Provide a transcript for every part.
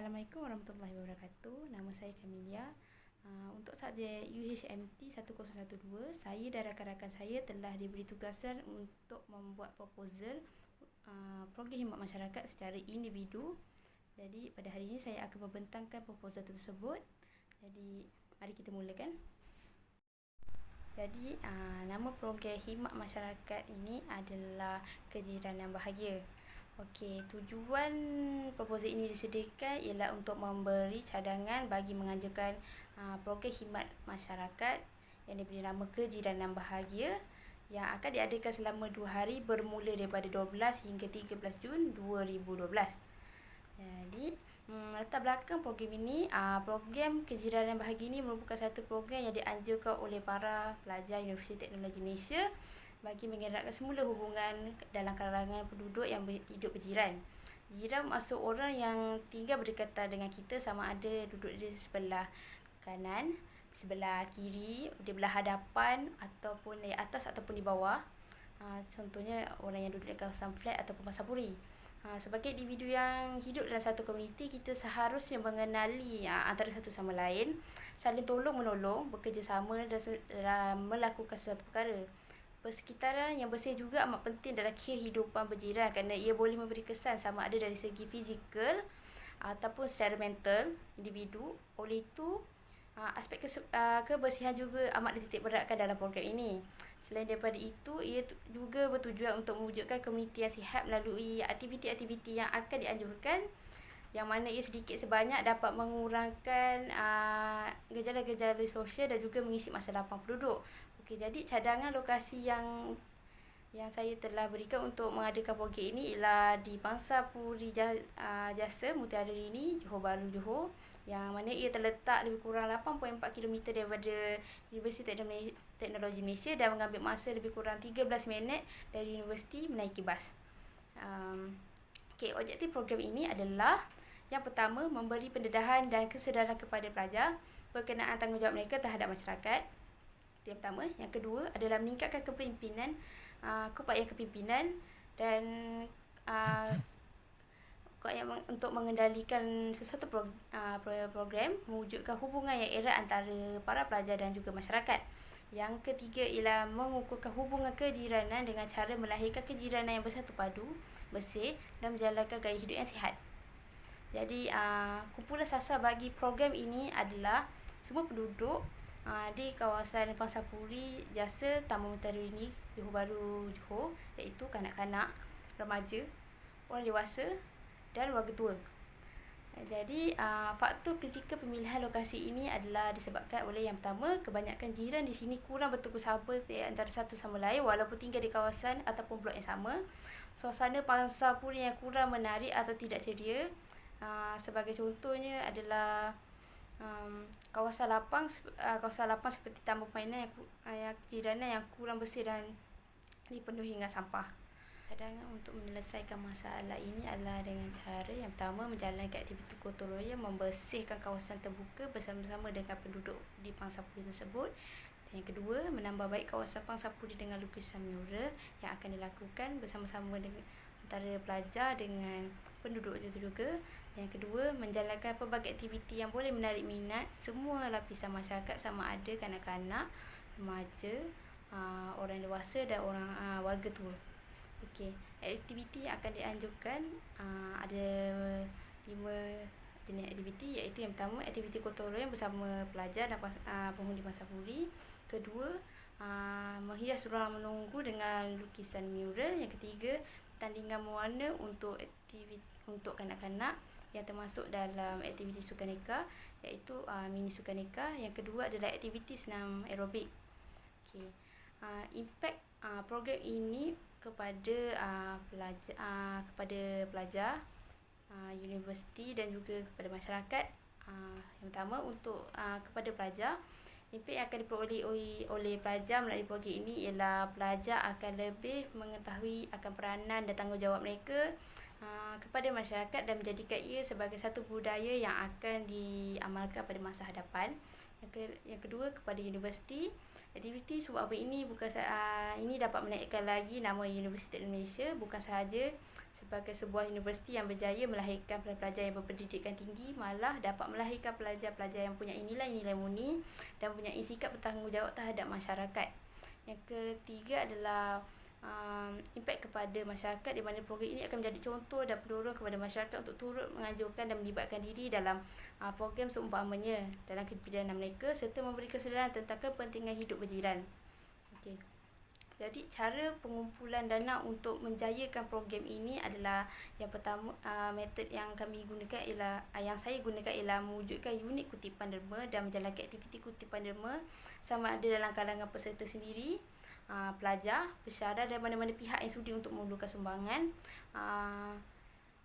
Assalamualaikum warahmatullahi wabarakatuh. Nama saya Kamilia. Untuk subjek UHMT 1012, saya dan rakan-rakan saya telah diberi tugasan untuk membuat proposal program khidmat masyarakat secara individu. Jadi pada hari ini saya akan membentangkan proposal tersebut. Jadi mari kita mulakan. Jadi nama program khidmat masyarakat ini adalah Kejiran yang Bahagia. Okey, tujuan proposal ini disediakan ialah untuk memberi cadangan bagi menganjurkan program khidmat masyarakat yang diberi nama Kejiran yang Bahagia yang akan diadakan selama 2 hari bermula daripada 12 hingga 13 Jun 2012. Jadi, latar belakang program ini, program Kejiran yang Bahagia ini merupakan satu program yang dianjurkan oleh para pelajar Universiti Teknologi Malaysia bagi mengeratkan semula hubungan dalam kalangan penduduk yang hidup berjiran. Jiran maksud orang yang tinggal berdekatan dengan kita, sama ada duduk di sebelah kanan, sebelah kiri, di belah hadapan ataupun di atas ataupun di bawah. Contohnya orang yang duduk di kawasan flat ataupun pasarpuri. Sebagai individu yang hidup dalam satu komuniti, kita seharusnya mengenali antara satu sama lain, saling tolong-menolong, bekerjasama dalam melakukan sesuatu perkara. Persekitaran yang bersih juga amat penting dalam kehidupan berjiran kerana ia boleh memberi kesan sama ada dari segi fizikal ataupun secara mental individu. Oleh itu, aspek kebersihan juga amat dititik beratkan dalam program ini. Selain daripada itu, ia juga bertujuan untuk mewujudkan komuniti yang sihat melalui aktiviti-aktiviti yang akan dianjurkan, yang mana ia sedikit sebanyak dapat mengurangkan gejala-gejala sosial dan juga mengisi masa lapang penduduk. Okey, jadi cadangan lokasi yang saya telah berikan untuk mengadakan program ini ialah di Pangsapuri Jasa Mutiara Rini, Johor Bahru, Johor, yang mana ia terletak lebih kurang 8.4 km daripada Universiti Teknologi Malaysia dan mengambil masa lebih kurang 13 minit dari universiti menaiki bas. Okey, objektif program ini adalah yang pertama, memberi pendedahan dan kesedaran kepada pelajar berkenaan tanggungjawab mereka terhadap masyarakat. Itu yang pertama. Yang kedua adalah meningkatkan kepimpinan, keupayaan kepimpinan dan untuk mengendalikan sesuatu program, mewujudkan hubungan yang erat antara para pelajar dan juga masyarakat. Yang ketiga ialah mengukuhkan hubungan kejiranan dengan cara melahirkan kejiranan yang bersatu padu, bersih dan menjalankan gaya hidup yang sihat. Jadi, kumpulan sasar bagi program ini adalah semua penduduk di kawasan Pangsapuri Jasa Taman Mutiara Rini, Johor Bahru, Johor, iaitu kanak-kanak, remaja, orang dewasa dan warga tua. Jadi, faktor kritikal pemilihan lokasi ini adalah disebabkan oleh yang pertama, kebanyakan jiran di sini kurang bertegur sapa antara satu sama lain walaupun tinggal di kawasan ataupun blok yang sama. Suasana Pangsapuri yang kurang menarik atau tidak ceria. Sebagai contohnya adalah kawasan lapang seperti taman permainan yang kejiranan yang kurang bersih dan dipenuhi dengan sampah. Cadangan untuk menyelesaikan masalah ini adalah dengan cara yang pertama, menjalankan aktiviti gotong royong membersihkan kawasan terbuka bersama-sama dengan penduduk di Pangsapuri tersebut. Dan yang kedua, menambah baik kawasan Pangsapuri dengan lukisan mural yang akan dilakukan bersama-sama dengan antara pelajar dengan penduduk itu juga. Yang kedua, menjalankan pelbagai aktiviti yang boleh menarik minat semua lapisan masyarakat, sama ada kanak-kanak, remaja, orang dewasa dan orang warga tua. Okey, aktiviti yang akan dianjurkan ada 5 jenis aktiviti, iaitu yang pertama, aktiviti gotong royong bersama pelajar dan penghuni Pangsapuri. Kedua, menghias ruang menunggu dengan lukisan mural. Yang ketiga, pertandingan mewarna untuk kanak-kanak yang termasuk dalam aktiviti sukaneka, iaitu mini sukaneka. Yang kedua adalah aktiviti senam aerobik. Okey, impak program ini kepada pelajar universiti dan juga kepada masyarakat. Yang pertama, untuk kepada pelajar, impak yang akan diperoleh oleh pelajar melalui program ini ialah pelajar akan lebih mengetahui akan peranan dan tanggungjawab mereka kepada masyarakat dan menjadikan ia sebagai satu budaya yang akan diamalkan pada masa hadapan. Yang kedua, kepada universiti, aktiviti subahabis ini ini dapat menaikkan lagi nama Universiti Malaysia bukan sahaja sebagai sebuah universiti yang berjaya melahirkan pelajar yang berpendidikan tinggi, malah dapat melahirkan pelajar-pelajar yang punya nilai-nilai murni dan punya sikap bertanggungjawab terhadap masyarakat. Yang ketiga adalah impak kepada masyarakat, di mana program ini akan menjadi contoh dan pendorong kepada masyarakat untuk turut menganjurkan dan melibatkan diri dalam program seumpamanya dalam kehidupan mereka serta memberi kesedaran tentang kepentingan hidup berjiran. Okey. Jadi cara pengumpulan dana untuk menjayakan program ini adalah, yang pertama, metod yang kami gunakan ialah yang saya gunakan ialah mewujudkan unit kutipan derma dan menjalankan aktiviti kutipan derma sama ada dalam kalangan peserta sendiri, pelajar, pesara dan mana-mana pihak yang sudi untuk mengunduhkan sumbangan.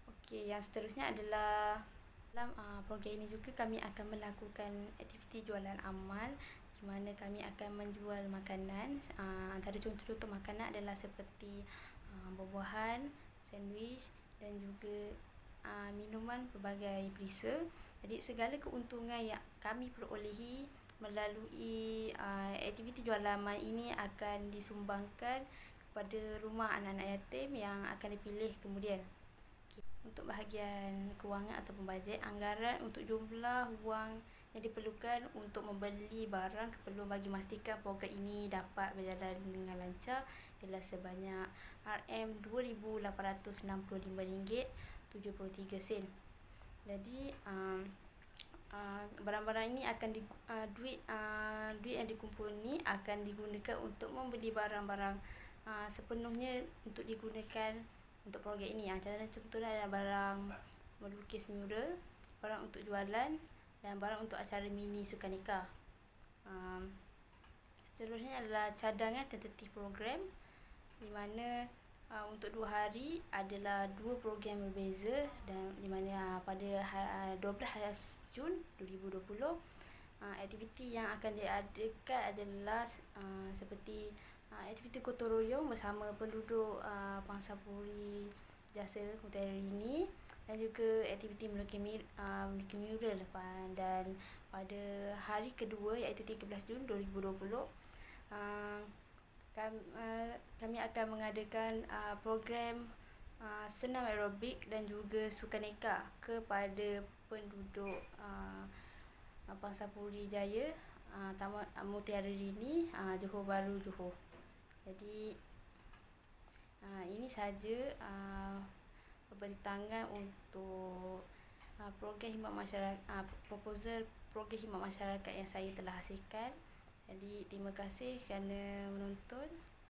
Okey, yang seterusnya adalah dalam program ini juga kami akan melakukan aktiviti jualan amal, di mana kami akan menjual makanan. Antara contoh-contoh makanan adalah seperti buah-buahan, sandwich dan juga minuman pelbagai perisa. Jadi segala keuntungan yang kami perolehi melalui aktiviti jualan amal ini akan disumbangkan kepada rumah anak-anak yatim yang akan dipilih kemudian. Untuk bahagian kewangan ataupun bajet, anggaran untuk jumlah wang yang diperlukan untuk membeli barang keperluan bagi memastikan program ini dapat berjalan dengan lancar ialah sebanyak RM2,865.73. Jadi barang-barang ini akan duit yang dikumpul ni akan digunakan untuk membeli barang-barang sepenuhnya untuk digunakan untuk program ini. Contohnya adalah barang melukis mural, barang untuk jualan dan barang untuk acara mini sukan nikah. Seterusnya adalah cadangan tentatif program, di mana untuk 2 hari adalah 2 program berbeza, dan di mana pada 12 Jun 2020 aktiviti yang akan diadakan adalah seperti aktiviti gotong royong bersama penduduk Pangsapuri Jasa Mutiara ini, dan juga aktiviti melukis mural. Dan pada hari kedua iaitu 13 Jun 2020 kami akan mengadakan program senam aerobik dan juga sukan nikah kepada penduduk Pangsapuri Jaya, Taman Mutiara Rini, Johor Bahru, Johor. Jadi ini saja pembentangan untuk program khidmat masyarakat, proposal program khidmat masyarakat yang saya telah hasilkan. Jadi terima kasih kerana menonton.